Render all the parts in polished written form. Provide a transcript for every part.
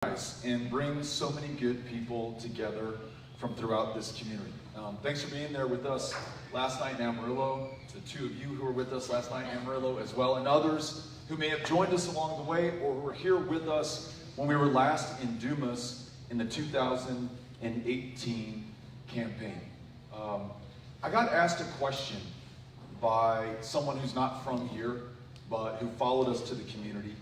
And bring so many good people together from throughout this community. Thanks for being there with us last night in Amarillo, to the two of you who were with us last night in Amarillo as well, and others who may have joined us along the way or who were here with us when we were last in Dumas in the 2018 campaign. I got asked a question by someone who's not from here, but who followed us to the community.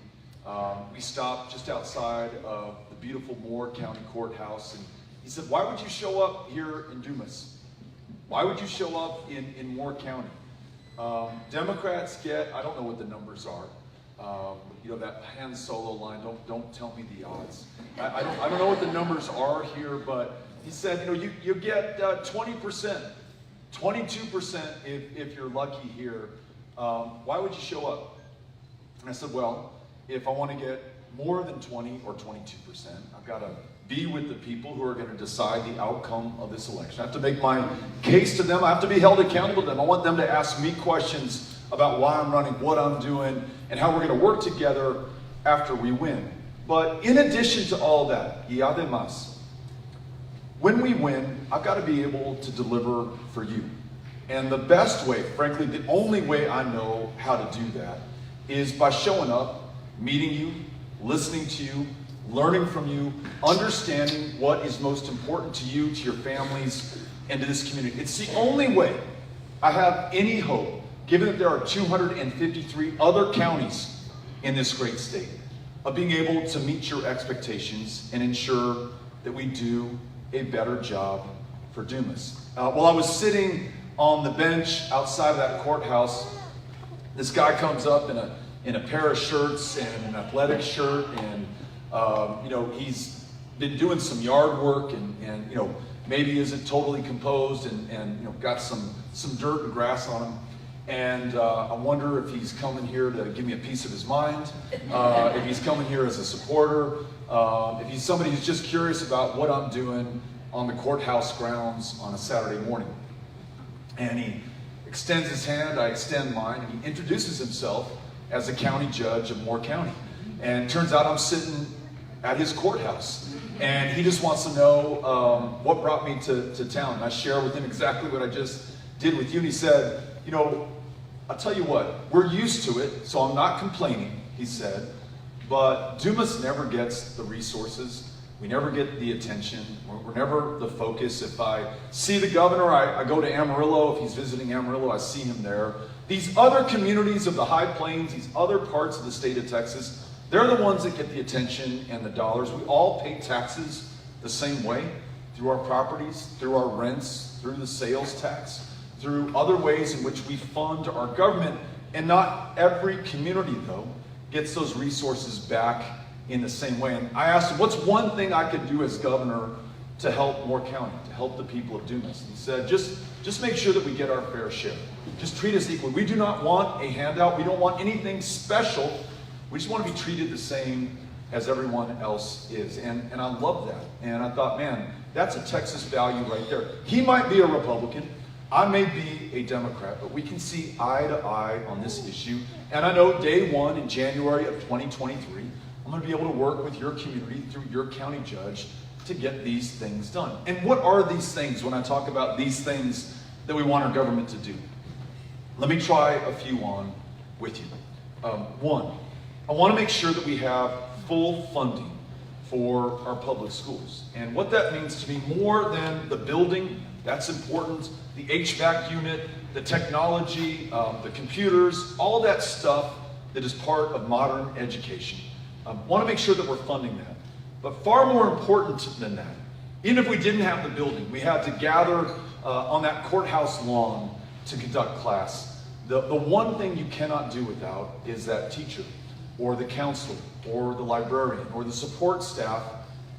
We stopped just outside of the beautiful Moore County Courthouse, and he said, "Why would you show up here in Dumas? Why would you show up in Moore County?" Democrats get, I don't know what the numbers are. You know, that Han Solo line, don't tell me the odds. I don't know what the numbers are here, but he said, you know, you get 20%, 22% if you're lucky here. Why would you show up? And I said, well, if I want to get more than 20 or 22%, I've got to be with the people who are going to decide the outcome of this election. I have to make my case to them. I have to be held accountable to them. I want them to ask me questions about why I'm running, what I'm doing, and how we're going to work together after we win. But in addition to all that, y además, when we win, I've got to be able to deliver for you. And the best way, frankly, the only way I know how to do that is by showing up, meeting you, listening to you, learning from you, understanding what is most important to you, to your families, and to this community. It's the only way I have any hope, given that there are 253 other counties in this great state, of being able to meet your expectations and ensure that we do a better job for Dumas. While I was sitting on the bench outside of that courthouse, this guy comes up in a pair of shirts and an athletic shirt, and you know, he's been doing some yard work, and you know, maybe isn't totally composed, and you know, got some dirt and grass on him. And I wonder if he's coming here to give me a piece of his mind, if he's coming here as a supporter, if he's somebody who's just curious about what I'm doing on the courthouse grounds on a Saturday morning. And he extends his hand, I extend mine, and he introduces himself as a county judge of Moore County. And it turns out I'm sitting at his courthouse. And he just wants to know what brought me to town. And I share with him exactly what I just did with you. And he said, you know, I'll tell you what, we're used to it, so I'm not complaining, he said, but Dumas never gets the resources. We never get the attention. We're never the focus. If I see the governor, I go to Amarillo. If he's visiting Amarillo, I see him there. These other communities of the High Plains, these other parts of the state of Texas, they're the ones that get the attention and the dollars. We all pay taxes the same way, through our properties, through our rents, through the sales tax, through other ways in which we fund our government. And not every community, though, gets those resources back in the same way. And I asked him, what's one thing I could do as governor to help Moore County, to help the people of Dumas? And he said, just make sure that we get our fair share. Just treat us equally. We do not want a handout. We don't want anything special. We just want to be treated the same as everyone else is. And I love that. And I thought, man, that's a Texas value right there. He might be a Republican. I may be a Democrat, but we can see eye to eye on this issue. And I know day one in January of 2023, I'm going to be able to work with your community through your county judge to get these things done. And what are these things when I talk about these things that we want our government to do? Let me try a few on with you. One, I want to make sure that we have full funding for our public schools. And what that means to me, more than the building, that's important, the HVAC unit, the technology, the computers, all that stuff that is part of modern education. I want to make sure that we're funding that. But far more important than that, even if we didn't have the building, we had to gather on that courthouse lawn to conduct class. The one thing you cannot do without is that teacher, or the counselor, or the librarian, or the support staff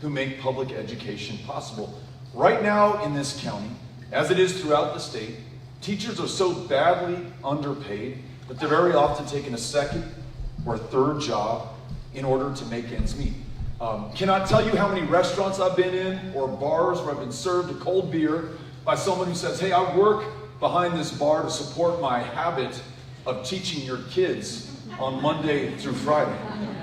who make public education possible. Right now in this county, as it is throughout the state, teachers are so badly underpaid that they're very often taking a second or a third job in order to make ends meet. Cannot tell you how many restaurants I've been in or bars where I've been served a cold beer by someone who says, hey, I work behind this bar to support my habit of teaching your kids on Monday through Friday.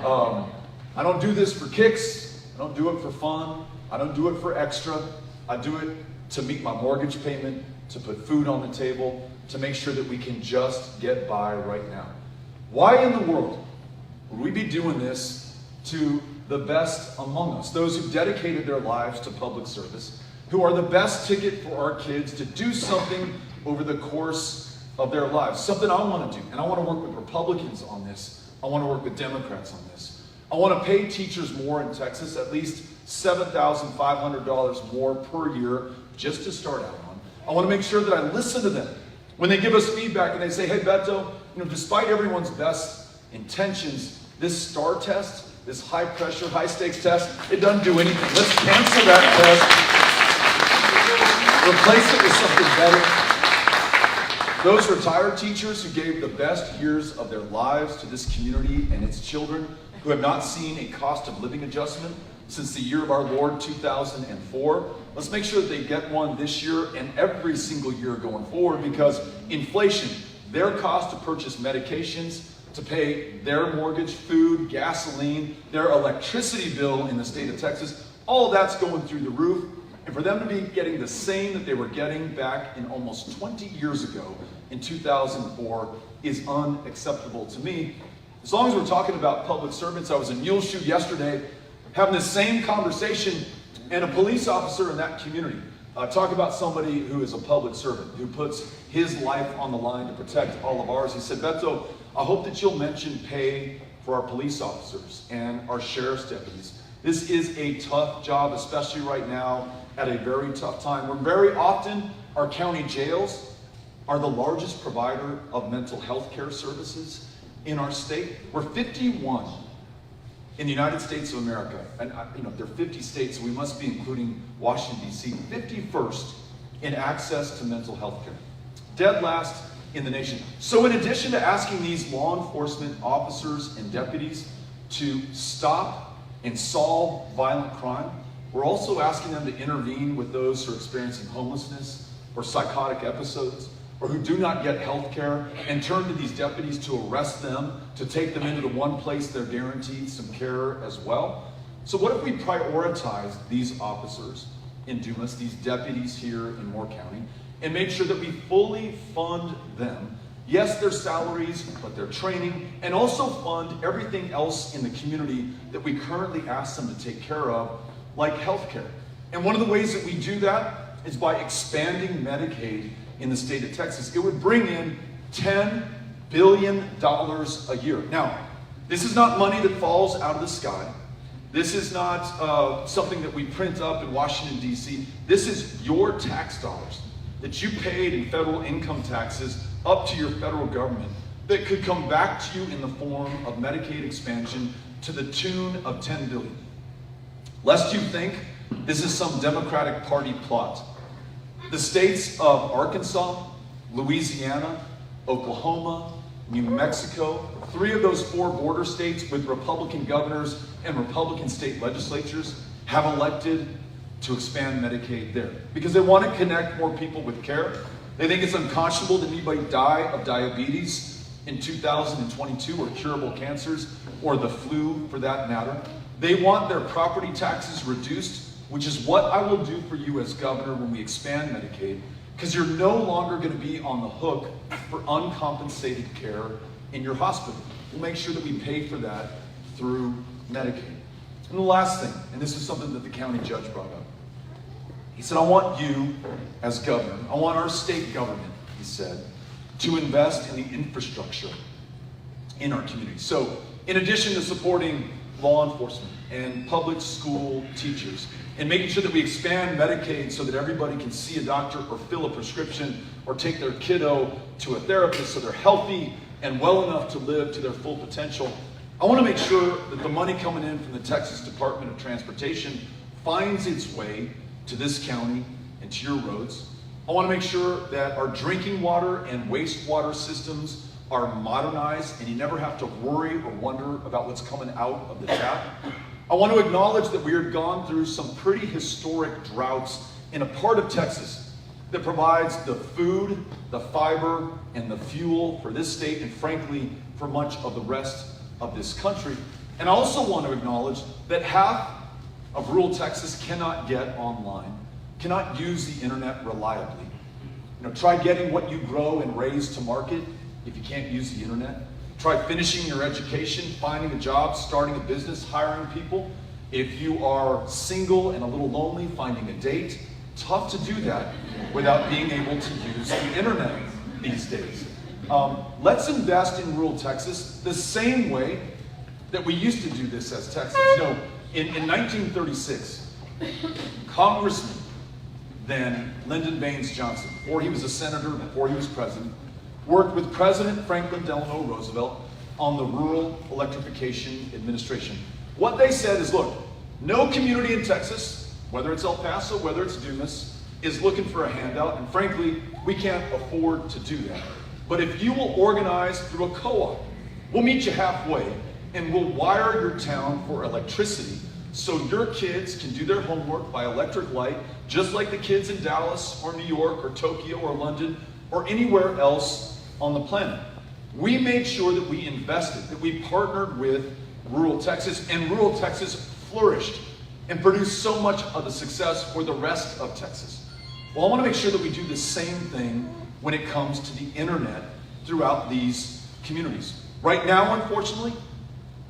I don't do this for kicks. I don't do it for fun. I don't do it for extra. I do it to meet my mortgage payment, to put food on the table, to make sure that we can just get by right now. Why in the world would we be doing this to the best among us, those who dedicated their lives to public service, who are the best ticket for our kids to do something over the course of their lives, something I want to do. And I want to work with Republicans on this. I want to work with Democrats on this. I want to pay teachers more in Texas, at least $7,500 more per year, just to start out on. I want to make sure that I listen to them when they give us feedback and they say, hey, Beto, despite everyone's best intentions, this STAR test, this high pressure, high stakes test, it doesn't do anything. Let's cancel that test. Replace it with something better. Those retired teachers who gave the best years of their lives to this community and its children, who have not seen a cost of living adjustment since the year of our Lord 2004. Let's make sure that they get one this year and every single year going forward, because inflation, their cost to purchase medications, to pay their mortgage, food, gasoline, their electricity bill in the state of Texas, all of that's going through the roof. And for them to be getting the same that they were getting back in almost 20 years ago in 2004 is unacceptable to me. As long as we're talking about public servants, I was in Muleshoe yesterday having the same conversation, and a police officer in that community talk about somebody who is a public servant, who puts his life on the line to protect all of ours. He said, Beto, I hope that you'll mention pay for our police officers and our sheriff's deputies. This is a tough job, especially right now at a very tough time, where very often our county jails are the largest provider of mental health care services in our state. We're 51 in the United States of America, and there are 50 states, so we must be including Washington, D.C., 51st in access to mental health care. Dead last in the nation. So in addition to asking these law enforcement officers and deputies to stop and solve violent crime, we're also asking them to intervene with those who are experiencing homelessness or psychotic episodes, or who do not get health care, and turn to these deputies to arrest them, to take them into the one place they're guaranteed some care as well. So what if we prioritize these officers in Dumas, these deputies here in Moore County, and make sure that we fully fund them? Yes, their salaries, but their training, and also fund everything else in the community that we currently ask them to take care of, like health care. And one of the ways that we do that is by expanding Medicaid in the state of Texas. It would bring in $10 billion a year. Now, this is not money that falls out of the sky. This is not something that we print up in Washington, D.C. This is your tax dollars that you paid in federal income taxes up to your federal government that could come back to you in the form of Medicaid expansion to the tune of $10 billion. Lest you think this is some Democratic Party plot, the states of Arkansas, Louisiana, Oklahoma, New Mexico, 3 of those 4 border states with Republican governors and Republican state legislatures have elected to expand Medicaid there because they want to connect more people with care. They think it's unconscionable that anybody die of diabetes in 2022 or curable cancers or the flu for that matter. They want their property taxes reduced, which is what I will do for you as governor when we expand Medicaid, because you're no longer going to be on the hook for uncompensated care in your hospital. We'll make sure that we pay for that through Medicaid. And the last thing, and this is something that the county judge brought up. He said, I want you as governor, I want our state government, he said, to invest in the infrastructure in our community. So in addition to supporting law enforcement and public school teachers, and making sure that we expand Medicaid so that everybody can see a doctor or fill a prescription or take their kiddo to a therapist so they're healthy and well enough to live to their full potential, I want to make sure that the money coming in from the Texas Department of Transportation finds its way to this county and to your roads. I want to make sure that our drinking water and wastewater systems are modernized and you never have to worry or wonder about what's coming out of the tap. I want to acknowledge that we have gone through some pretty historic droughts in a part of Texas that provides the food, the fiber, and the fuel for this state and frankly for much of the rest of this country. And I also want to acknowledge that half of rural Texas cannot get online, cannot use the internet reliably. Try getting what you grow and raise to market if you can't use the internet. Try finishing your education, finding a job, starting a business, hiring people. If you are single and a little lonely, finding a date. Tough to do that without being able to use the internet these days. Let's invest in rural Texas the same way that we used to do this as Texans. In 1936, Congressman then Lyndon Baines Johnson, before he was a senator, before he was president, worked with President Franklin Delano Roosevelt on the Rural Electrification Administration. What they said is, look, no community in Texas, whether it's El Paso, whether it's Dumas, is looking for a handout, and frankly, we can't afford to do that. But if you will organize through a co-op, we'll meet you halfway, and we'll wire your town for electricity so your kids can do their homework by electric light, just like the kids in Dallas or New York or Tokyo or London or anywhere else on the planet. We made sure that we invested, that we partnered with rural Texas, and rural Texas flourished and produced so much of the success for the rest of Texas. Well, I want to make sure that we do the same thing when it comes to the internet throughout these communities. Right now, unfortunately,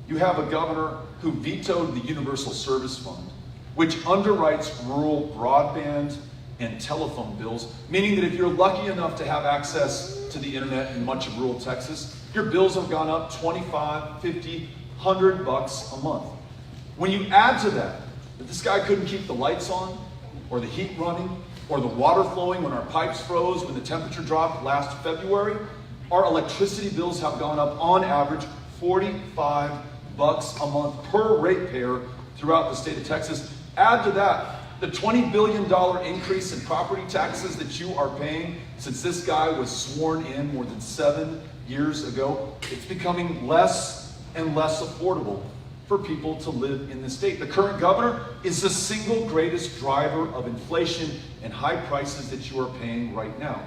you have a governor who vetoed the Universal Service Fund, which underwrites rural broadband and telephone bills, meaning that if you're lucky enough to have access to the internet in much of rural Texas, your bills have gone up $25, $50, $100 a month. When you add to that this guy couldn't keep the lights on, or the heat running, or the water flowing when our pipes froze when the temperature dropped last February, our electricity bills have gone up on average $45 a month per ratepayer throughout the state of Texas. Add to that the $20 billion increase in property taxes that you are paying since this guy was sworn in more than 7 years ago. It's becoming less and less affordable for people to live in the state. The current governor is the single greatest driver of inflation and high prices that you are paying right now.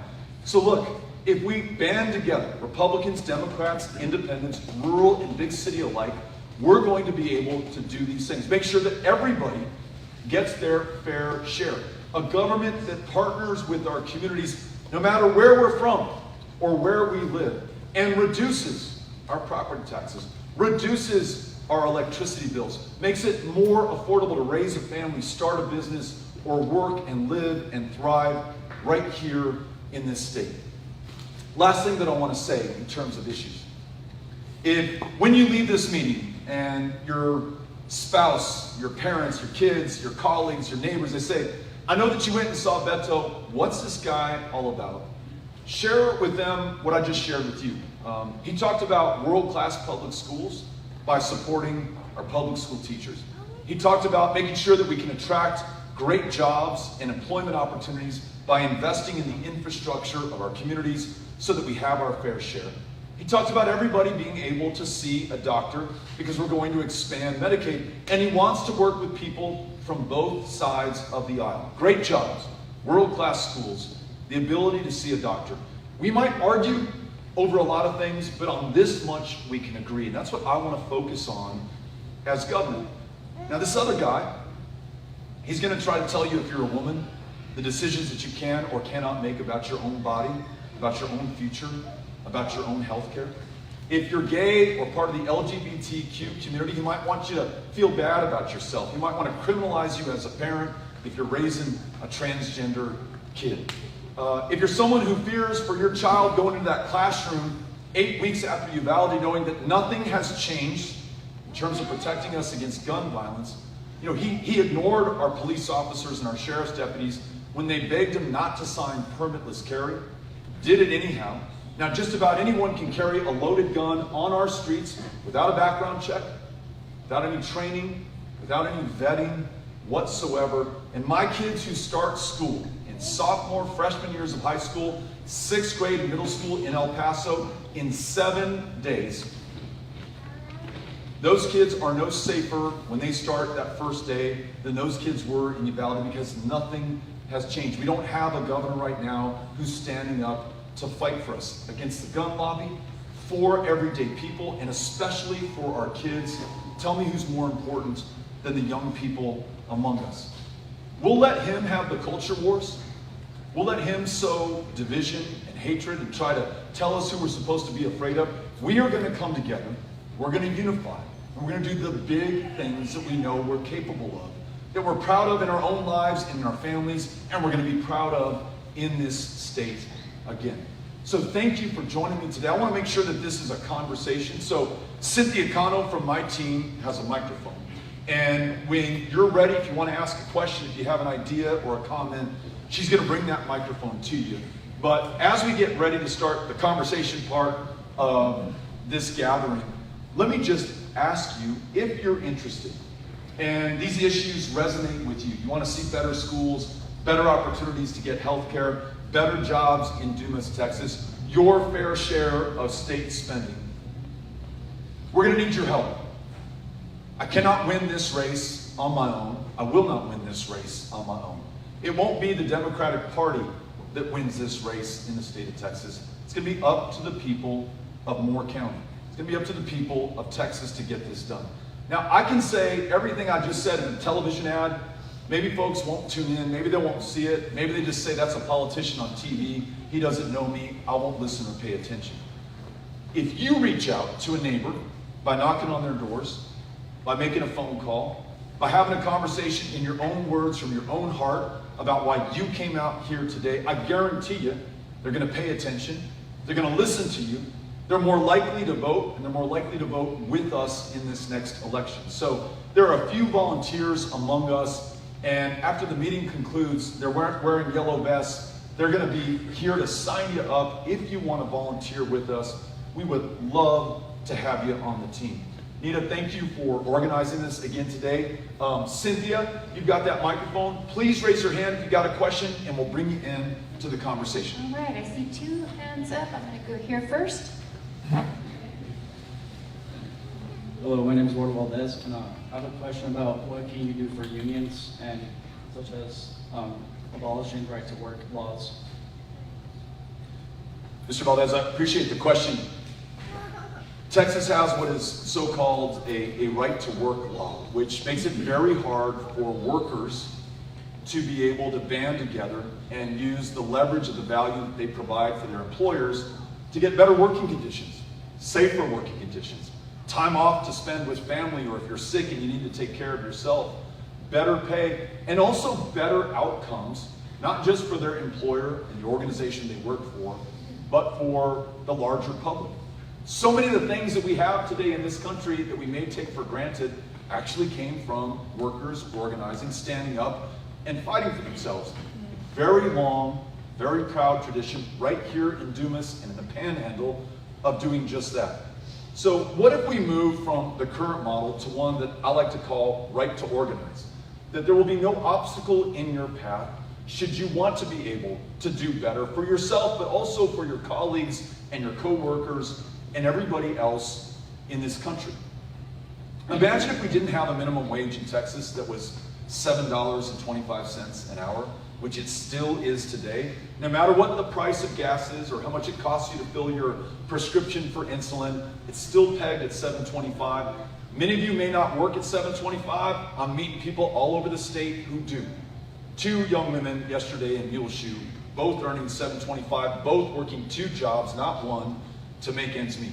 So look, if we band together, Republicans, Democrats, independents, rural and big city alike, we're going to be able to do these things. Make sure that everybody gets their fair share. A government that partners with our communities, no matter where we're from or where we live, and reduces our property taxes, reduces our electricity bills, makes it more affordable to raise a family, start a business, or work and live and thrive right here in this state. Last thing that I want to say in terms of issues. When you leave this meeting and your spouse, your parents, your kids, your colleagues, your neighbors, they say, I know that you went and saw Beto. What's this guy all about? Share with them what I just shared with you. He talked about world-class public schools by supporting our public school teachers. He talked about making sure that we can attract great jobs and employment opportunities by investing in the infrastructure of our communities so that we have our fair share. He talked about everybody being able to see a doctor because we're going to expand Medicaid. And he wants to work with people from both sides of the aisle. Great jobs, world-class schools, the ability to see a doctor. We might argue over a lot of things, but on this much we can agree. And that's what I want to focus on as governor. Now this other guy, he's going to try to tell you, if you're a woman, the decisions that you can or cannot make about your own body, about your own future, about your own health care. If you're gay or part of the LGBTQ community, he might want you to feel bad about yourself. He might want to criminalize you as a parent if you're raising a transgender kid. If you're someone who fears for your child going into that classroom 8 weeks after you validate, knowing that nothing has changed in terms of protecting us against gun violence, he ignored our police officers and our sheriff's deputies when they begged him not to sign permitless carry, did it anyhow. Now, just about anyone can carry a loaded gun on our streets without a background check, without any training, without any vetting whatsoever. And my kids who start school in sophomore, freshman years of high school, 6th grade, middle school in El Paso, in 7 days, those kids are no safer when they start that first day than those kids were in Uvalde, because nothing has changed. We don't have a governor right now who's standing up to fight for us against the gun lobby, for everyday people, and especially for our kids. Tell me who's more important than the young people among us. We'll let him have the culture wars. We'll let him sow division and hatred and try to tell us who we're supposed to be afraid of. We are going to come together. We're going to unify. And we're going to do the big things that we know we're capable of, that we're proud of in our own lives and in our families, and we're going to be proud of in this state again. So thank you for joining me today. I want to make sure that this is a conversation. So Cynthia Cano from my team has a microphone. And when you're ready, if you want to ask a question, if you have an idea or a comment, she's going to bring that microphone to you. But as we get ready to start the conversation part of this gathering, let me just ask you if you're interested and these issues resonate with you. You want to see better schools, better opportunities to get health care, better jobs in Dumas, Texas, your fair share of state spending. We're going to need your help. I cannot win this race on my own. I will not win this race on my own. It won't be the Democratic Party that wins this race in the state of Texas. It's going to be up to the people of Moore County. It's going to be up to the people of Texas to get this done. Now, I can say everything I just said in a television ad. Maybe folks won't tune in. Maybe they won't see it. Maybe they just say that's a politician on TV. He doesn't know me. I won't listen or pay attention. If you reach out to a neighbor by knocking on their doors, by making a phone call, by having a conversation in your own words from your own heart about why you came out here today, I guarantee you they're going to pay attention. They're going to listen to you. They're more likely to vote, and they're more likely to vote with us in this next election. So there are a few volunteers among us, and after the meeting concludes, they're wearing yellow vests. They're going to be here to sign you up if you want to volunteer with us. We would love to have you on the team. Nita, thank you for organizing this again today. Cynthia, you've got that microphone. Please raise your hand if you've got a question, and we'll bring you in to the conversation. All right, I see 2 hands up. I'm going to go here first. Hello, my name is Ward Valdez, and I have a question about what can you do for unions, and such as abolishing right to work laws. Mr. Valdez, I appreciate the question. Texas has what is so-called a right-to-work law, which makes it very hard for workers to be able to band together and use the leverage of the value that they provide for their employers to get better working conditions, safer working conditions, time off to spend with family, or if you're sick and you need to take care of yourself, better pay, and also better outcomes, not just for their employer and the organization they work for, but for the larger public. So many of the things that we have today in this country that we may take for granted actually came from workers organizing, standing up, and fighting for themselves. Very long, very proud tradition right here in Dumas and in the Panhandle of doing just that. So what if we move from the current model to one that I like to call right to organize? That there will be no obstacle in your path should you want to be able to do better for yourself, but also for your colleagues and your co-workers and everybody else in this country. Imagine if we didn't have a minimum wage in Texas that was $7.25 an hour, which it still is today. No matter what the price of gas is or how much it costs you to fill your prescription for insulin, it's still pegged at $7.25. Many of you may not work at $7.25. I'm meeting people all over the state who do. 2 young women yesterday in Muleshoe, both earning $7.25, both working 2 jobs, not one, to make ends meet.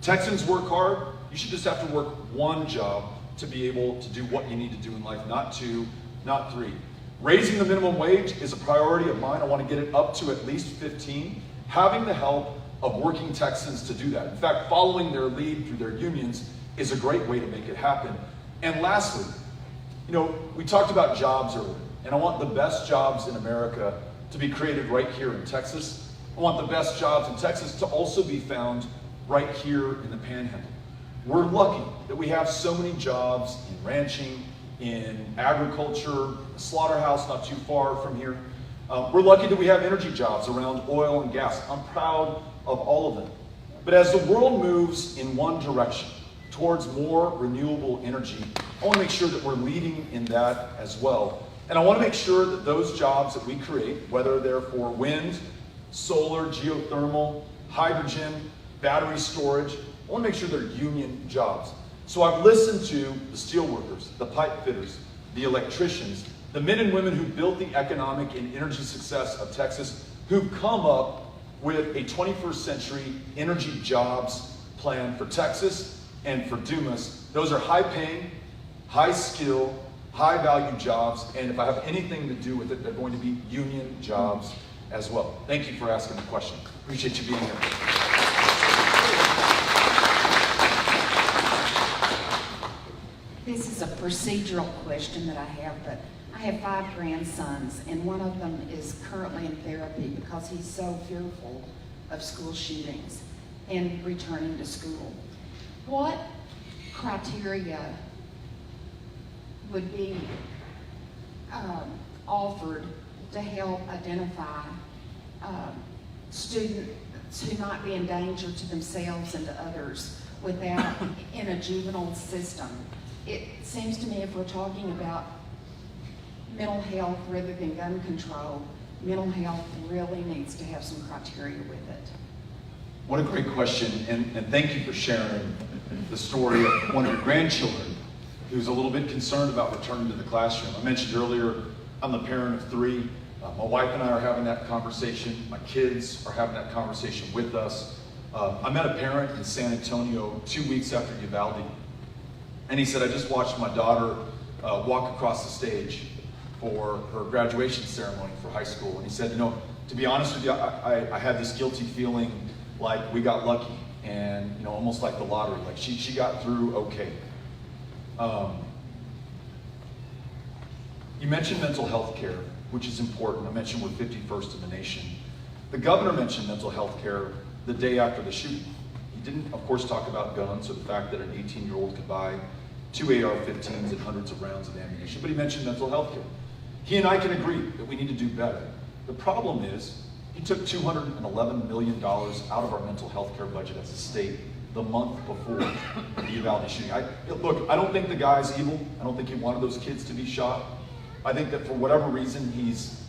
Texans work hard. You should just have to work 1 job to be able to do what you need to do in life, not 2, not 3. Raising the minimum wage is a priority of mine. I want to get it up to at least 15. Having the help of working Texans to do that. In fact, following their lead through their unions is a great way to make it happen. And lastly, we talked about jobs earlier, and I want the best jobs in America to be created right here in Texas. I want the best jobs in Texas to also be found right here in the Panhandle. We're lucky that we have so many jobs in ranching, in agriculture, a slaughterhouse not too far from here. We're lucky that we have energy jobs around oil and gas. I'm proud of all of them. But as the world moves in one direction, towards more renewable energy, I want to make sure that we're leading in that as well. And I want to make sure that those jobs that we create, whether they're for wind, solar, geothermal, hydrogen, battery storage, I want to make sure they're union jobs. So I've listened to the steel workers, the pipe fitters, the electricians, the men and women who built the economic and energy success of Texas, who've come up with a 21st century energy jobs plan for Texas and for Dumas. Those are high-paying, high-skill, high-value jobs, and if I have anything to do with it, they're going to be union jobs as well. Thank you for asking the question. Appreciate you being here. This is a procedural question that I have, but I have 5 grandsons, and one of them is currently in therapy because he's so fearful of school shootings and returning to school. What criteria would be offered to help identify students who might be in danger to themselves and to others without in a juvenile system? It seems to me if we're talking about mental health rather than gun control, mental health really needs to have some criteria with it. What a great question, and thank you for sharing the story of one of your grandchildren who's a little bit concerned about returning to the classroom. I mentioned earlier, I'm the parent of 3. My wife and I are having that conversation. My kids are having that conversation with us. I met a parent in San Antonio 2 weeks after Uvalde, and he said, I just watched my daughter walk across the stage for her graduation ceremony for high school. And he said, you know, to be honest with you, I had this guilty feeling like we got lucky and, you know, almost like the lottery, like she got through okay. You mentioned mental health care, which is important. I mentioned we're 51st in the nation. The governor mentioned mental health care the day after the shooting. He didn't, of course, talk about guns or the fact that an 18-year-old could buy 2 AR-15s and hundreds of rounds of ammunition, but he mentioned mental health care. He and I can agree that we need to do better. The problem is, he took $211 million out of our mental health care budget as a state the month before the Uvalde shooting. Look, I don't think the guy's evil. I don't think he wanted those kids to be shot. I think that for whatever reason, he's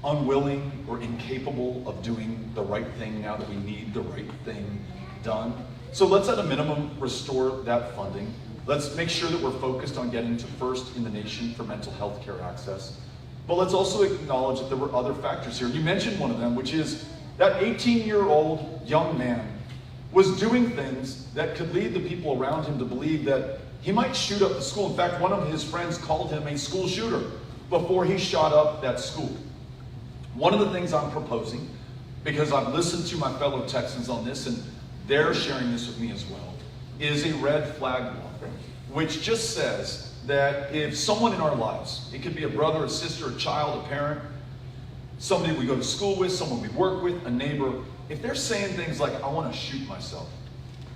unwilling or incapable of doing the right thing now that we need the right thing done. So let's at a minimum restore that funding. Let's make sure that we're focused on getting to first in the nation for mental health care access. But let's also acknowledge that there were other factors here. You mentioned one of them, which is that 18-year-old young man was doing things that could lead the people around him to believe that he might shoot up the school. In fact, one of his friends called him a school shooter before he shot up that school. One of the things I'm proposing, because I've listened to my fellow Texans on this and they're sharing this with me as well, is a red flag law, which just says that if someone in our lives, it could be a brother, a sister, a child, a parent, somebody we go to school with, someone we work with, a neighbor, if they're saying things like, I want to shoot myself,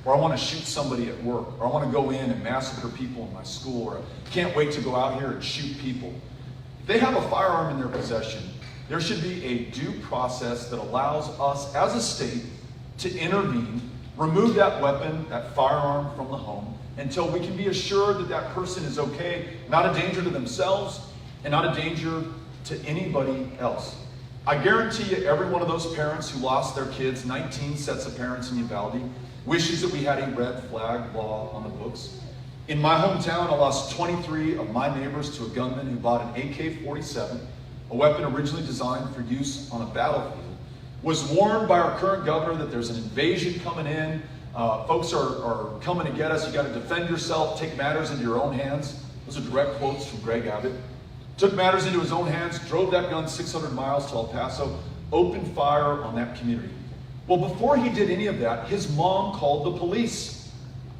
or I want to shoot somebody at work, or I want to go in and massacre people in my school, or I can't wait to go out here and shoot people, if they have a firearm in their possession, there should be a due process that allows us as a state to intervene, remove that weapon, that firearm from the home, until we can be assured that that person is okay, not a danger to themselves, and not a danger to anybody else. I guarantee you every one of those parents who lost their kids, 19 sets of parents in Uvalde, wishes that we had a red flag law on the books. In my hometown, I lost 23 of my neighbors to a gunman who bought an AK-47, a weapon originally designed for use on a battlefield, was warned by our current governor that there's an invasion coming in, folks are coming to get us, you got to defend yourself, take matters into your own hands. Those are direct quotes from Greg Abbott. Took matters into his own hands, drove that gun 600 miles to El Paso, opened fire on that community. Well, before he did any of that, his mom called the police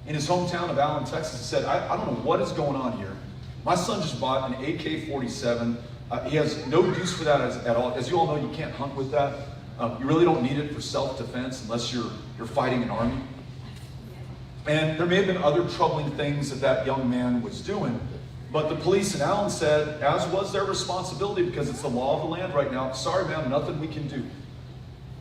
in his hometown of Allen, Texas, and said, I don't know what is going on here. My son just bought an AK-47. He has no use for that at all. As you all know, you can't hunt with that. You really don't need it for self-defense unless you're fighting an army. And there may have been other troubling things that young man was doing, but the police in Allen said, as was their responsibility, because it's the law of the land right now, sorry man, nothing we can do.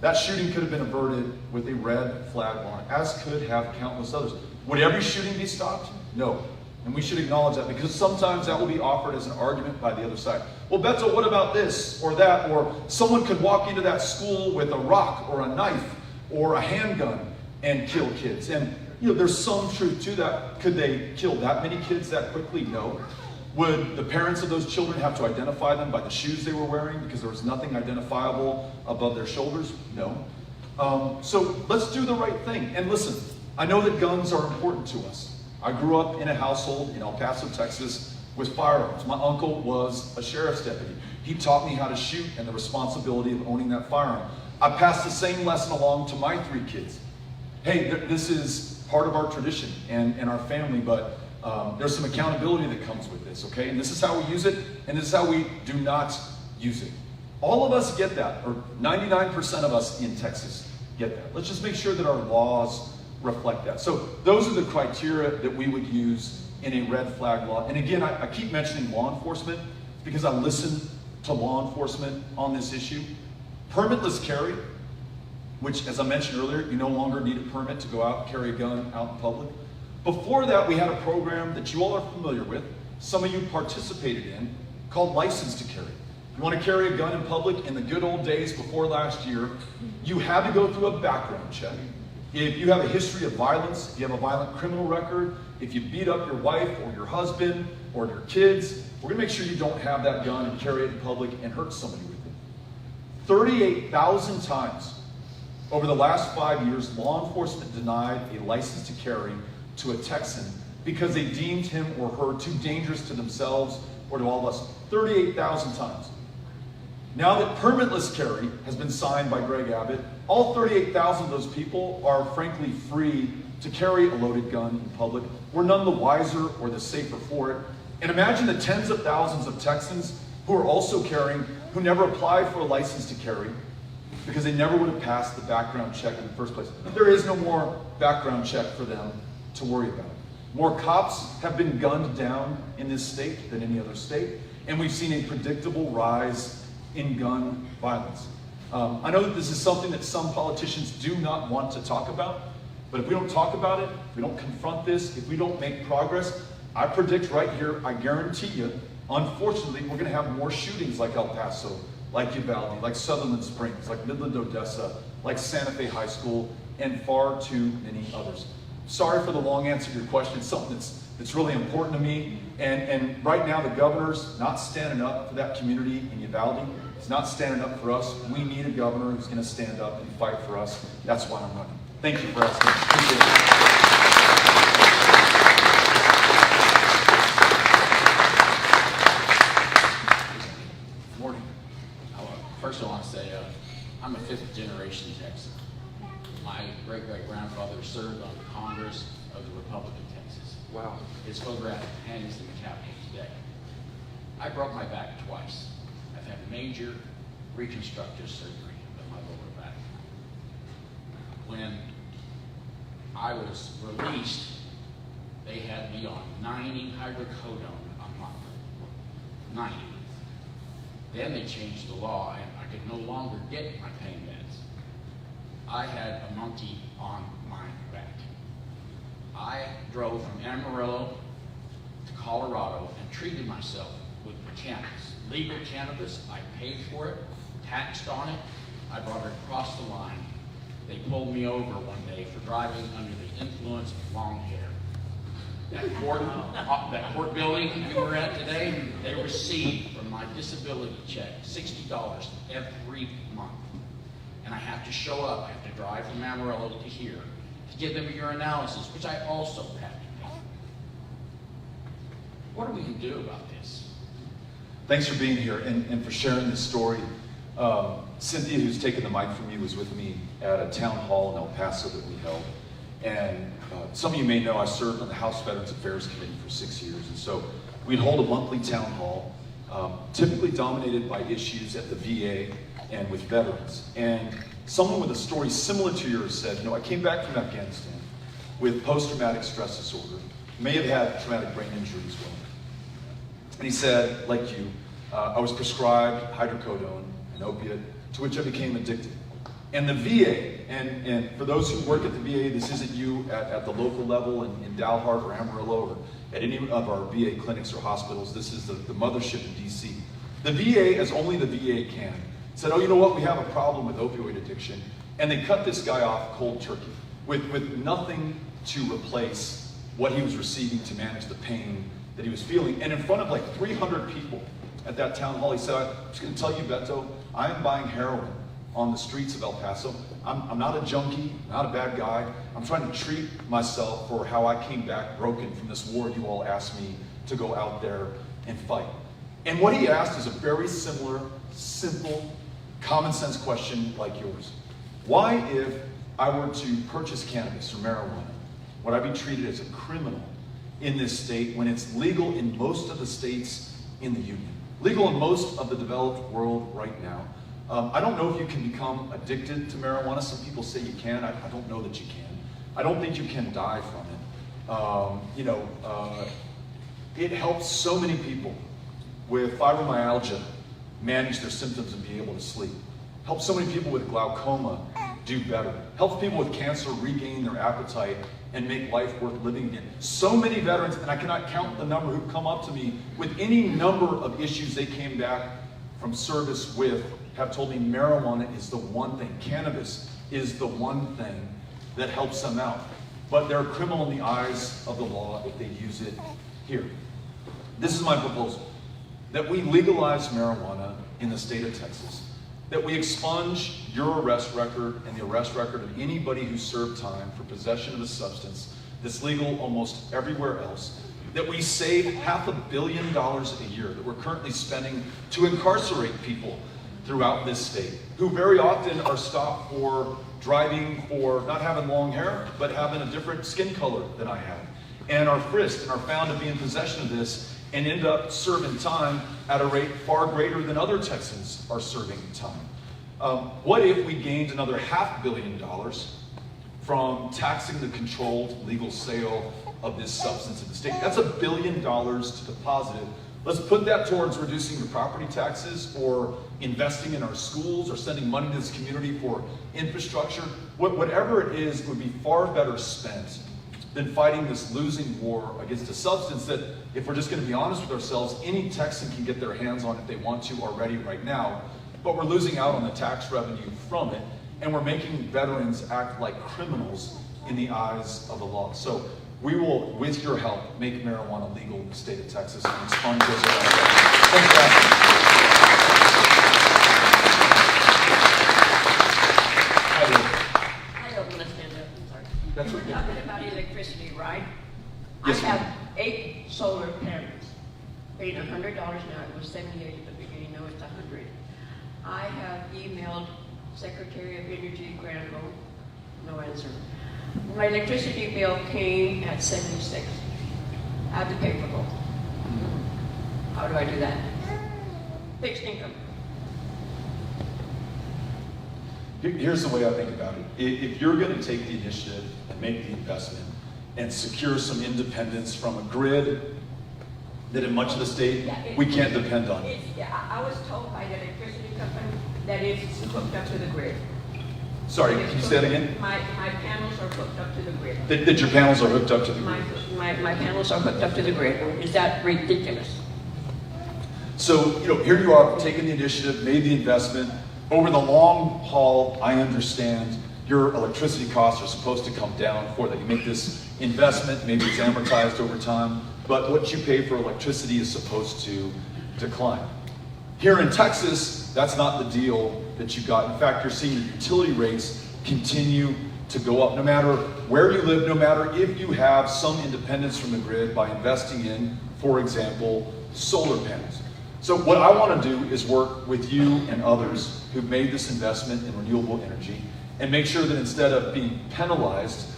That shooting could have been averted with a red flag law, as could have countless others. Would every shooting be stopped? No. And we should acknowledge that, because sometimes that will be offered as an argument by the other side. Well, Beto, what about this or that? Or someone could walk into that school with a rock or a knife or a handgun and kill kids. And you know, there's some truth to that. Could they kill that many kids that quickly? No. Would the parents of those children have to identify them by the shoes they were wearing because there was nothing identifiable above their shoulders? No. So let's do the right thing. And listen, I know that guns are important to us. I grew up in a household in El Paso, Texas, with firearms. My uncle was a sheriff's deputy. He taught me how to shoot and the responsibility of owning that firearm. I passed the same lesson along to my 3 kids. Hey, this is part of our tradition and our family, but there's some accountability that comes with this, okay? And this is how we use it, and this is how we do not use it. All of us get that, or 99% of us in Texas get that. Let's just make sure that our laws reflect that. So those are the criteria that we would use in a red flag law. And again, I keep mentioning law enforcement because I listen to law enforcement on this issue. Permitless carry, which, as I mentioned earlier, you no longer need a permit to go out and carry a gun out in public. Before that, we had a program that you all are familiar with, some of you participated in, called License to Carry. You want to carry a gun in public? In the good old days before last year, you had to go through a background check. If you have a history of violence, if you have a violent criminal record, if you beat up your wife or your husband or your kids, we're going to make sure you don't have that gun and carry it in public and hurt somebody with it. 38,000 times over the last 5 years, law enforcement denied a license to carry to a Texan because they deemed him or her too dangerous to themselves or to all of us. 38,000 times. Now that permitless carry has been signed by Greg Abbott, all 38,000 of those people are frankly free to carry a loaded gun in public. We're none the wiser or the safer for it. And imagine the tens of thousands of Texans who are also carrying, who never applied for a license to carry because they never would have passed the background check in the first place. There is no more background check for them to worry about. More cops have been gunned down in this state than any other state, and we've seen a predictable rise in gun violence. I know that this is something that some politicians do not want to talk about, but if we don't talk about it, if we don't confront this, if we don't make progress, I predict right here, I guarantee you, unfortunately, we're going to have more shootings like El Paso, like Uvalde, like Sutherland Springs, like Midland, Odessa, like Santa Fe High School, and far too many others. Sorry for the long answer to your question. It's something that's really important to me. And right now, the governor's not standing up for that community in Uvalde. He's not standing up for us. We need a governor who's going to stand up and fight for us. That's why I'm running. Thank you for asking. Appreciate it. Morning. First I want to say I'm a 5th generation Texan. My great-great-grandfather served on Congress of the Republic of Texas. Wow. His photograph hangs in the Capitol today. I broke my back twice. I've had major reconstructive surgery of my lower back. When I was released, they had me on 90 hydrocodone a month. 90. Then they changed the law and I could no longer get my pain meds. I had a monkey on my back. I drove from Amarillo to Colorado and treated myself with cannabis. Legal cannabis, I paid for it, taxed on it, I brought it across the line. They pulled me over one day for driving under the influence of long hair. That court building we were at today, they received from my disability check $60 every month. And I have to show up, I have to drive from Amarillo to here to give them a urinalysis, which I also have to pay. What are we going to do about this? Thanks for being here and for sharing this story. Cynthia, who's taken the mic from you, was with me at a town hall in El Paso that we held. And some of you may know I served on the House Veterans Affairs Committee for 6 years. And so we'd hold a monthly town hall, typically dominated by issues at the VA and with veterans. And someone with a story similar to yours said, I came back from Afghanistan with post-traumatic stress disorder, may have had traumatic brain injury as well. And he said, like you, I was prescribed hydrocodone, an opiate, to which I became addicted. And the VA, and for those who work at the VA, this isn't you at the local level in Dalhart or Amarillo or at any of our VA clinics or hospitals, this is the mothership in DC. The VA, as only the VA can, said, oh, you know what, we have a problem with opioid addiction. And they cut this guy off cold turkey with nothing to replace what he was receiving to manage the pain that he was feeling. And in front of like 300 people at that town hall, he said, I'm just gonna tell you, Beto, I am buying heroin on the streets of El Paso. I'm not a junkie, not a bad guy. I'm trying to treat myself for how I came back broken from this war you all asked me to go out there and fight. And what he asked is a very similar, simple, common sense question like yours. Why, if I were to purchase cannabis or marijuana, would I be treated as a criminal in this state when it's legal in most of the states in the union? Legal in most of the developed world right now. I don't know if you can become addicted to marijuana. Some people say you can. I don't know that you can. I don't think you can die from it. It helps so many people with fibromyalgia manage their symptoms and be able to sleep. Helps so many people with glaucoma do better. Helps people with cancer regain their appetite and make life worth living again. So many veterans, and I cannot count the number, who've come up to me with any number of issues they came back from service with, have told me marijuana is the one thing, cannabis is the one thing that helps them out. But they're a criminal in the eyes of the law if they use it here. This is my proposal, that we legalize marijuana in the state of Texas, that we expunge your arrest record and the arrest record of anybody who served time for possession of a substance that's legal almost everywhere else, that we save $500 million a year that we're currently spending to incarcerate people throughout this state, who very often are stopped for driving, for not having long hair, but having a different skin color than I have, and are frisked and are found to be in possession of this and end up serving time at a rate far greater than other Texans are serving time. What if we gained another $500 million from taxing the controlled legal sale of this substance in the state? That's $1 billion to deposit it. Let's put that towards reducing the property taxes, or investing in our schools, or sending money to this community for infrastructure. Whatever it is, it would be far better spent than fighting this losing war against a substance that, if we're just going to be honest with ourselves, any Texan can get their hands on if they want to already right now. But we're losing out on the tax revenue from it, and we're making veterans act like criminals in the eyes of the law. So we will, with your help, make marijuana legal in the state of Texas and expunge those arrests. Thanks for asking. I don't want to stand up, I'm sorry. That's You were okay. talking about electricity, right? Yes, I ma'am. have 8 solar panels, paid $100 now, it was 78 at the beginning, now it's 100. I have emailed Secretary of Energy Granville, no answer. My electricity bill came at 76. I have to pay for both. How do I do that? Fixed income. Here's the way I think about it. If you're going to take the initiative and make the investment and secure some independence from a grid that in much of the state we can't depend on. I was told by the electricity company that it's hooked up to the grid. Sorry, can you say that again? My panels are hooked up to the grid. That your panels are hooked up to the grid. My panels are hooked up to the grid. Is that ridiculous? So, here you are, taking the initiative, made the investment. Over the long haul, I understand your electricity costs are supposed to come down for that. You make this investment, maybe it's amortized over time, but what you pay for electricity is supposed to decline. Here in Texas, that's not the deal that you got. In fact, you're seeing utility rates continue to go up no matter where you live, no matter if you have some independence from the grid by investing in, for example, solar panels. So what I want to do is work with you and others who've made this investment in renewable energy and make sure that instead of being penalized,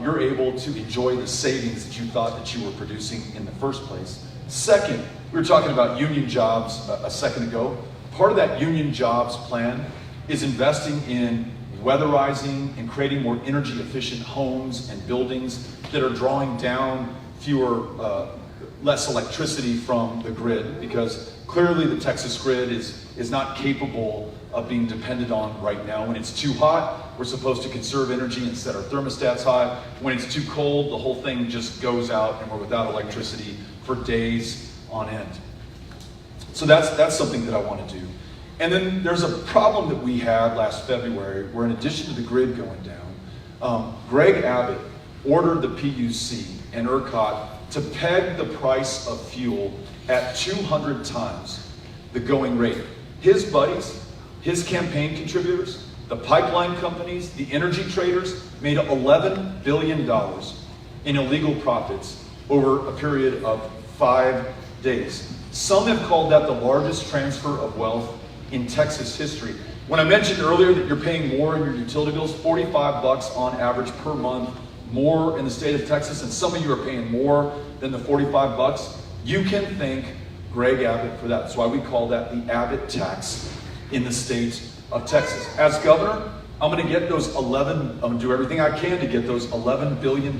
you're able to enjoy the savings that you thought that you were producing in the first place. Second, we were talking about union jobs a second ago. Part of that union jobs plan is investing in weatherizing and creating more energy efficient homes and buildings that are drawing down less electricity from the grid, because clearly the Texas grid is not capable of being depended on right now. When it's too hot, we're supposed to conserve energy and set our thermostats high. When it's too cold, the whole thing just goes out and we're without electricity for days on end. So that's something that I want to do. And then there's a problem that we had last February where, in addition to the grid going down, Greg Abbott ordered the PUC and ERCOT to peg the price of fuel at 200 times the going rate. His buddies, his campaign contributors, the pipeline companies, the energy traders made $11 billion in illegal profits over a period of 5 days. Some have called that the largest transfer of wealth in Texas history. When I mentioned earlier that you're paying more in your utility bills, $45 on average per month, more in the state of Texas, and some of you are paying more than the $45, you can thank Greg Abbott for that. That's why we call that the Abbott tax in the state of Texas. As governor, I'm going to get those I'm going to do everything I can to get those $11 billion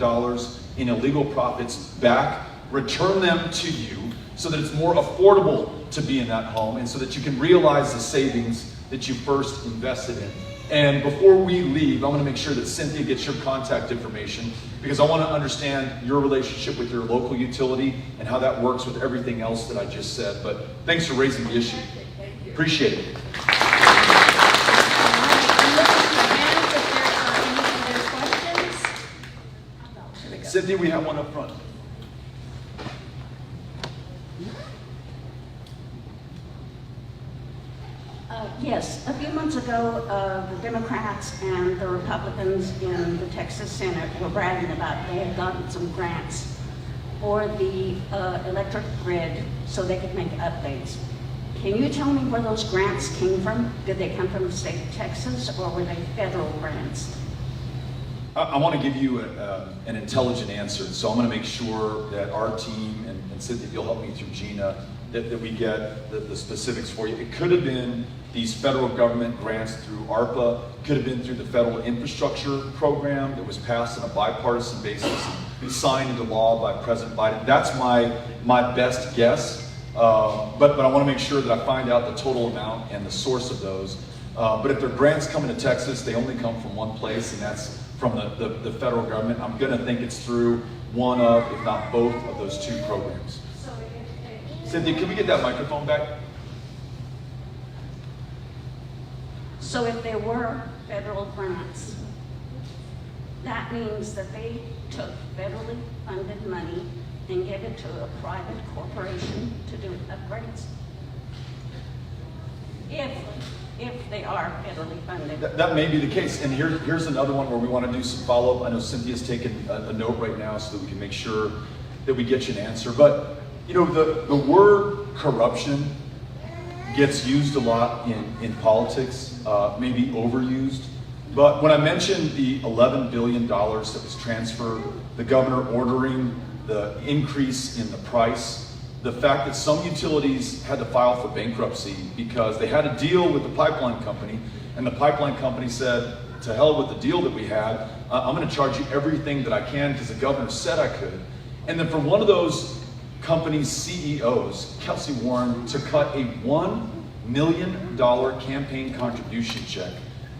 in illegal profits back, return them to you so that it's more affordable to be in that home and so that you can realize the savings that you first invested in. And before we leave, I'm going to make sure that Cynthia gets your contact information because I want to understand your relationship with your local utility and how that works with everything else that I just said. But thanks for raising the issue. Thank you. Appreciate it. Cynthia, we have one up front. Yes, a few months ago, the Democrats and the Republicans in the Texas Senate were bragging about they had gotten some grants for the electric grid so they could make updates. Can you tell me where those grants came from? Did they come from the state of Texas or were they federal grants? I want to give you an intelligent answer, so I'm going to make sure that our team, and Cynthia, if you'll help me through Gina, that we get the specifics for you. It could have been these federal government grants through ARPA, could have been through the federal infrastructure program that was passed on a bipartisan basis and signed into law by President Biden. That's my best guess, but I want to make sure that I find out the total amount and the source of those. But if they're grants coming to Texas, they only come from one place, and that's from the federal government. I'm going to think it's through one of, if not both, of those two programs. Cynthia, can we get that microphone back? So if there were federal grants, that means that they took federally funded money and gave it to a private corporation to do upgrades? If they are federally funded. That may be the case. And here's another one where we want to do some follow-up. I know Cynthia's taking a note right now so that we can make sure that we get you an answer. But you know, the word corruption gets used a lot in politics, maybe overused. But when I mentioned the $11 billion that was transferred, the governor ordering the increase in the price, the fact that some utilities had to file for bankruptcy because they had a deal with the pipeline company, and the pipeline company said, to hell with the deal that we had, I'm going to charge you everything that I can because the governor said I could. And then for one of those company's CEOs, Kelsey Warren, to cut a $1 million campaign contribution check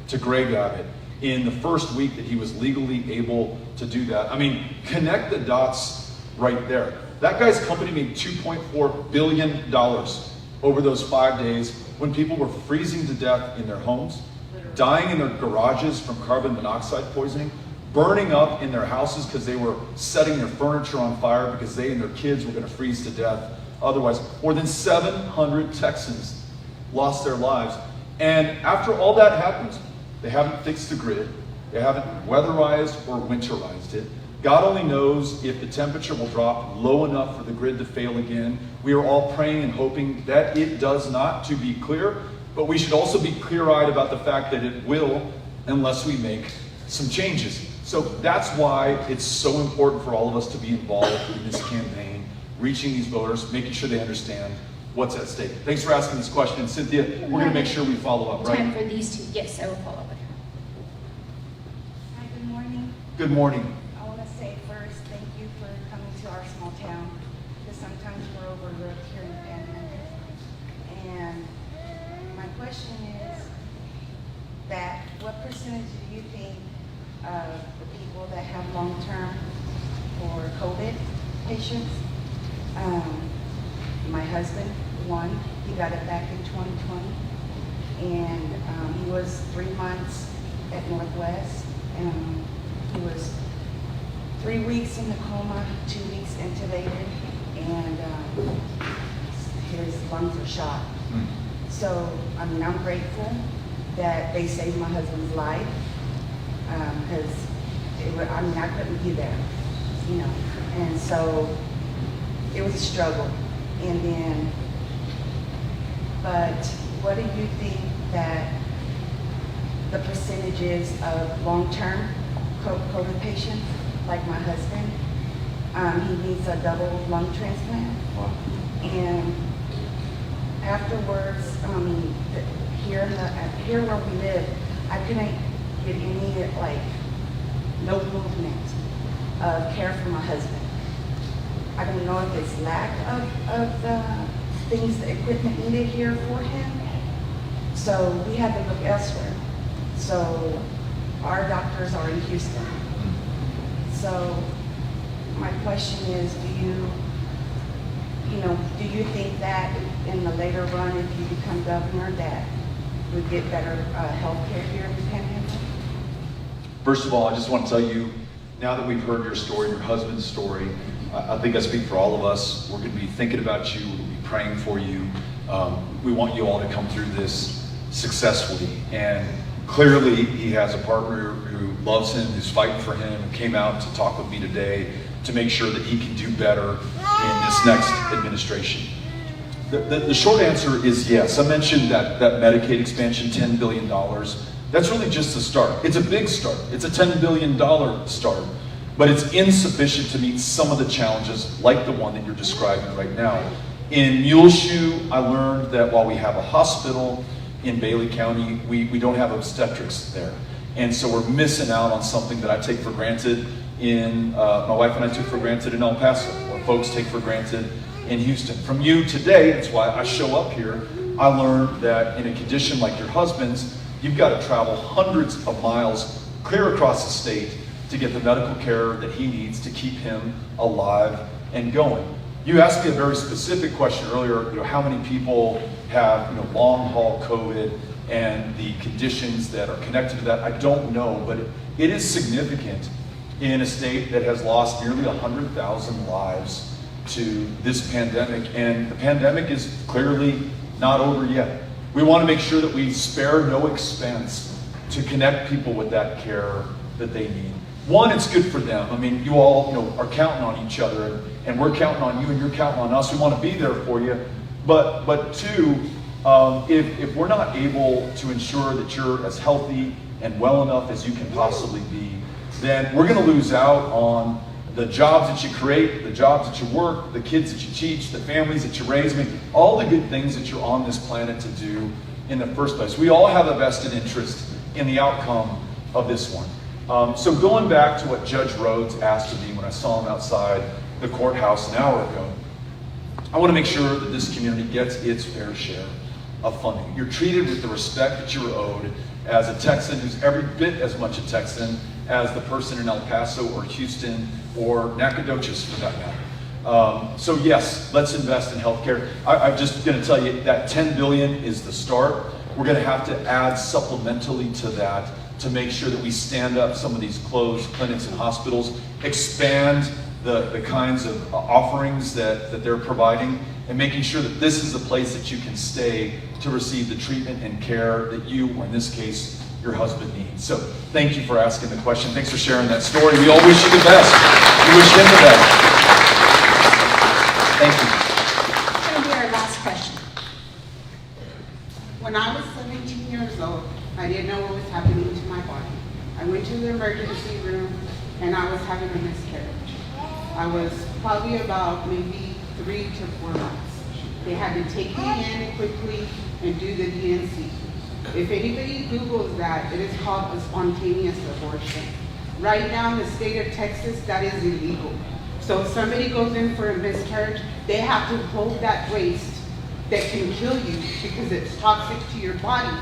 to Greg Abbott in the first week that he was legally able to do that. I mean, connect the dots right there. That guy's company made $2.4 billion over those 5 days when people were freezing to death in their homes, dying in their garages from carbon monoxide poisoning, burning up in their houses because they were setting their furniture on fire because they and their kids were going to freeze to death otherwise. More than 700 Texans lost their lives. And after all that happens, they haven't fixed the grid, they haven't weatherized or winterized it. God only knows if the temperature will drop low enough for the grid to fail again. We are all praying and hoping that it does not, to be clear, but we should also be clear-eyed about the fact that it will unless we make some changes. So that's why it's so important for all of us to be involved in this campaign, reaching these voters, making sure they understand what's at stake. Thanks for asking this question. Cynthia, we're going to make sure we follow up, right? Time for these two. Yes, I will follow up with her. Hi, good morning. Good morning. I want to say first, thank you for coming to our small town, because sometimes we're overlooked here in the Panhandle. And my question is that what percentage do you think of the people that have long-term or COVID patients? My husband, one, he got it back in 2020, and he was 3 months at Northwest, and he was 3 weeks in the coma, 2 weeks intubated, and his lungs are shot. So, I mean, I'm grateful that they saved my husband's life, because I mean, I couldn't be there, you know. And so it was a struggle. And then, but what do you think that the percentages of long-term COVID patients, like my husband, he needs a double lung transplant. Wow. And afterwards, here where we live, I couldn't get any, like, no movement of care for my husband. I don't know if it's lack of the things, the equipment needed here for him. So we had to look elsewhere. So our doctors are in Houston. So my question is, do you think that in the later run, if you become governor, that would get better health care here in the Panhandle? First of all, I just want to tell you, now that we've heard your story, your husband's story, I think I speak for all of us. We're going to be thinking about you. We'll be praying for you. We want you all to come through this successfully. And clearly, he has a partner who loves him, who's fighting for him, and came out to talk with me today to make sure that he can do better in this next administration. The short answer is yes. I mentioned that Medicaid expansion, $10 billion. That's really just a start. It's a big start. It's a $10 billion start. But it's insufficient to meet some of the challenges like the one that you're describing right now. In Muleshoe, I learned that while we have a hospital in Bailey County, we don't have obstetrics there. And so we're missing out on something that I take for granted my wife and I took for granted in El Paso, or folks take for granted in Houston. From you today, that's why I show up here, I learned that in a condition like your husband's, you've got to travel hundreds of miles clear across the state to get the medical care that he needs to keep him alive and going. You asked me a very specific question earlier, how many people have long haul COVID and the conditions that are connected to that. I don't know, but it is significant in a state that has lost nearly 100,000 lives to this pandemic, and the pandemic is clearly not over yet. We want to make sure that we spare no expense to connect people with that care that they need. One, it's good for them. I mean, you all are counting on each other, and we're counting on you, and you're counting on us. We want to be there for you. But two, if we're not able to ensure that you're as healthy and well enough as you can possibly be, then we're going to lose out on the jobs that you create, the jobs that you work, the kids that you teach, the families that you raise, I mean, all the good things that you're on this planet to do in the first place. We all have a vested interest in the outcome of this one. So going back to what Judge Rhodes asked of me when I saw him outside the courthouse an hour ago, I want to make sure that this community gets its fair share of funding. You're treated with the respect that you're owed as a Texan who's every bit as much a Texan as the person in El Paso or Houston or Nacogdoches for that matter. So yes, let's invest in healthcare. I'm just going to tell you that $10 billion is the start. We're going to have to add supplementally to that to make sure that we stand up some of these closed clinics and hospitals, expand the kinds of offerings that they're providing, and making sure that this is a place that you can stay to receive the treatment and care that you, or in this case, your husband needs. So thank you for asking the question. Thanks for sharing that story. We all wish you the best. We wish him the best. Thank you. It's going to be our last question. When I was 17 years old, I didn't know what was happening to my body. I went to the emergency room and I was having a miscarriage. I was probably about maybe 3 to 4 months. They had to take me in quickly and do the DNC. If anybody Googles that, it is called a spontaneous abortion. Right now in the state of Texas, that is illegal. So if somebody goes in for a miscarriage, they have to hold that waste that can kill you because it's toxic to your body.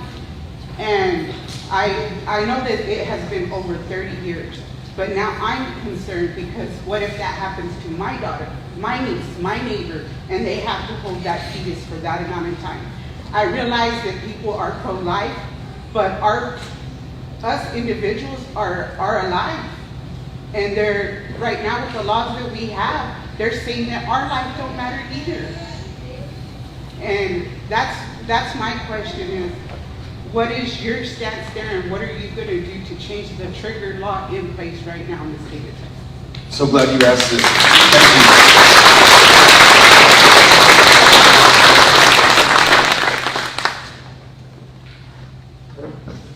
And I know that it has been over 30 years, but now I'm concerned because what if that happens to my daughter, my niece, my neighbor, and they have to hold that fetus for that amount of time. I realize that people are pro-life, but us individuals are alive. And they're, right now with the laws that we have, they're saying that our life don't matter either. And that's my question is, what is your stance there and what are you gonna do to change the trigger law in place right now in the state of Texas? So glad you asked this.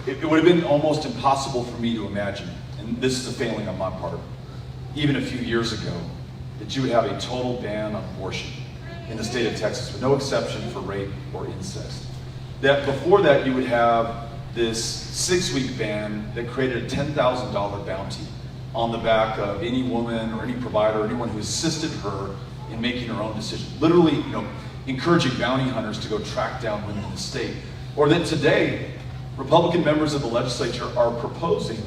Thank you. It would have been almost impossible for me to imagine, and this is a failing on my part, even a few years ago, that you would have a total ban on abortion in the state of Texas with no exception for rape or incest. That before that you would have this 6-week ban that created a $10,000 bounty on the back of any woman or any provider or anyone who assisted her in making her own decision. Literally, encouraging bounty hunters to go track down women in the state. Or that today, Republican members of the legislature are proposing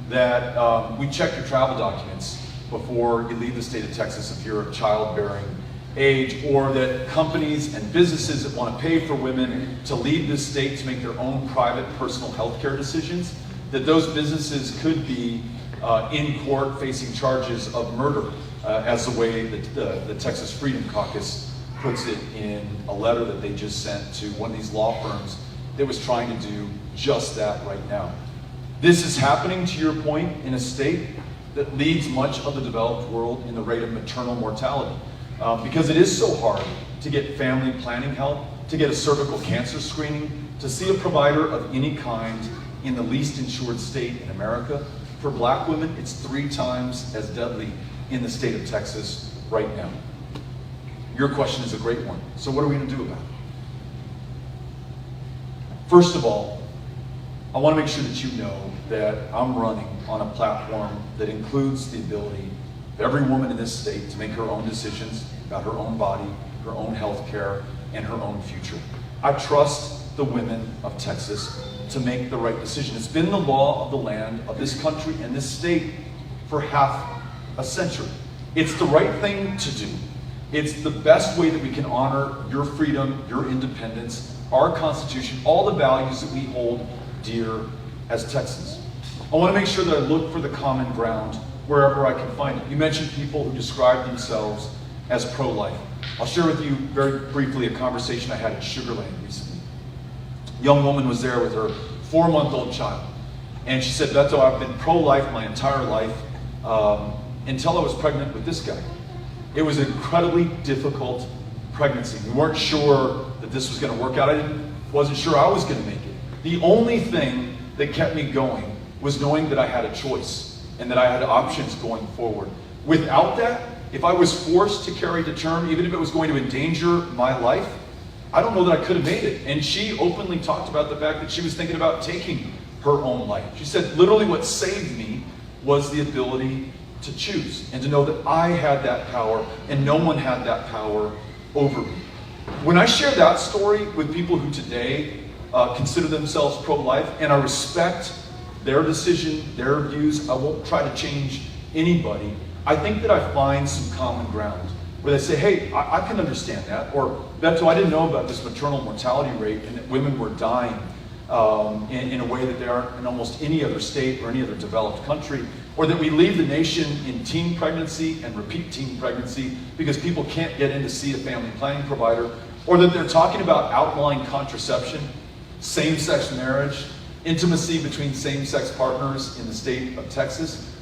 that we check your travel documents before you leave the state of Texas if you're of childbearing age, or that companies and businesses that want to pay for women to leave this state to make their own private personal health care decisions, that those businesses could be in court facing charges of murder, as the way that the Texas Freedom Caucus puts it in a letter that they just sent to one of these law firms that was trying to do just that right now. This is happening, to your point, in a state that leads much of the developed world in the rate of maternal mortality. Because it is so hard to get family planning help, to get a cervical cancer screening, to see a provider of any kind in the least insured state in America. For black women, it's 3 times as deadly in the state of Texas right now. Your question is a great one. So what are we going to do about it? First of all, I want to make sure that you know that I'm running on a platform that includes the ability of every woman in this state to make her own decisions about her own body, her own health care, and her own future. I trust the women of Texas to make the right decision. It's been the law of the land of this country and this state for half a century. It's the right thing to do. It's the best way that we can honor your freedom, your independence, our Constitution, all the values that we hold dear as Texans. I want to make sure that I look for the common ground wherever I can find it. You mentioned people who describe themselves as pro-life. I'll share with you very briefly a conversation I had at Sugar Land recently. A young woman was there with her 4-month-old child. And she said, Beto, I've been pro-life my entire life until I was pregnant with this guy. It was an incredibly difficult pregnancy. We weren't sure that this was going to work out. I wasn't sure I was going to make it. The only thing that kept me going was knowing that I had a choice and that I had options going forward. Without that, if I was forced to carry to term, even if it was going to endanger my life, I don't know that I could have made it. And she openly talked about the fact that she was thinking about taking her own life. She said, literally what saved me was the ability to choose and to know that I had that power and no one had that power over me. When I share that story with people who today consider themselves pro-life, and I respect their decision, their views, I won't try to change anybody, I think that I find some common ground where they say, hey, I can understand that, or Beto, I didn't know about this maternal mortality rate and that women were dying in a way that they aren't in almost any other state or any other developed country, or that we leave the nation in teen pregnancy and repeat teen pregnancy because people can't get in to see a family planning provider, or that they're talking about outlawing contraception, same-sex marriage, intimacy between same-sex partners in the state of Texas.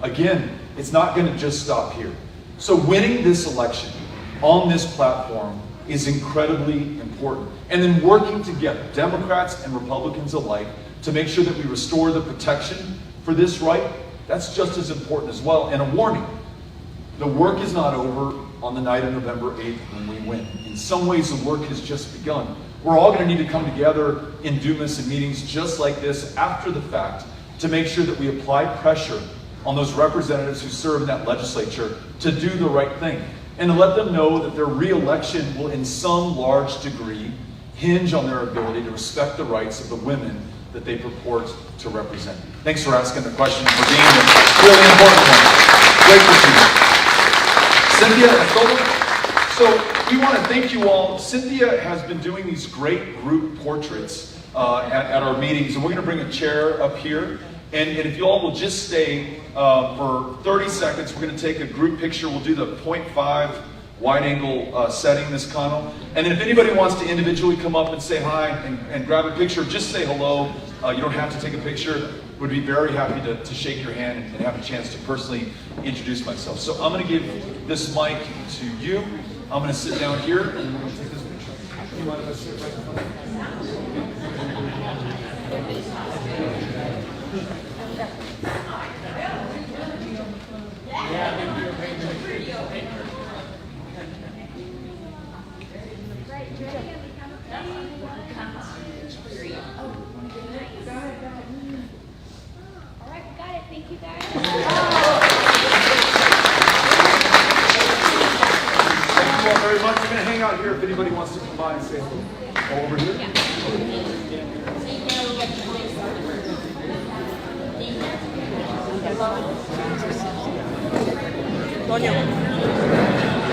Again, it's not going to just stop here. So winning this election on this platform is incredibly important. And then working together, Democrats and Republicans alike, to make sure that we restore the protection for this right, that's just as important as well. And a warning, the work is not over on the night of November 8th when we win. In some ways, the work has just begun. We're all going to need to come together in Dumas and meetings just like this after the fact to make sure that we apply pressure on those representatives who serve in that legislature to do the right thing, and to let them know that their re-election will in some large degree hinge on their ability to respect the rights of the women that they purport to represent. Thanks for asking the question and for being a really important one. Great to see you. Cynthia Estola. So we want to thank you all. Cynthia has been doing these great group portraits at our meetings, and we're going to bring a chair up here. And if you all will just stay for 30 seconds, we're going to take a group picture. We'll do the 0.5 wide angle setting this Kano. And then if anybody wants to individually come up and say hi and grab a picture, just say hello. You don't have to take a picture. Would be very happy to shake your hand and have a chance to personally introduce myself. So I'm going to give this mic to you. I'm going to sit down here and we're going to take this picture. You mind if I sit right in front of All right, we got it. Thank you, guys. Thank you all very much. We're going to hang out here if anybody wants to come by and say hello. Oh, over here? Toño.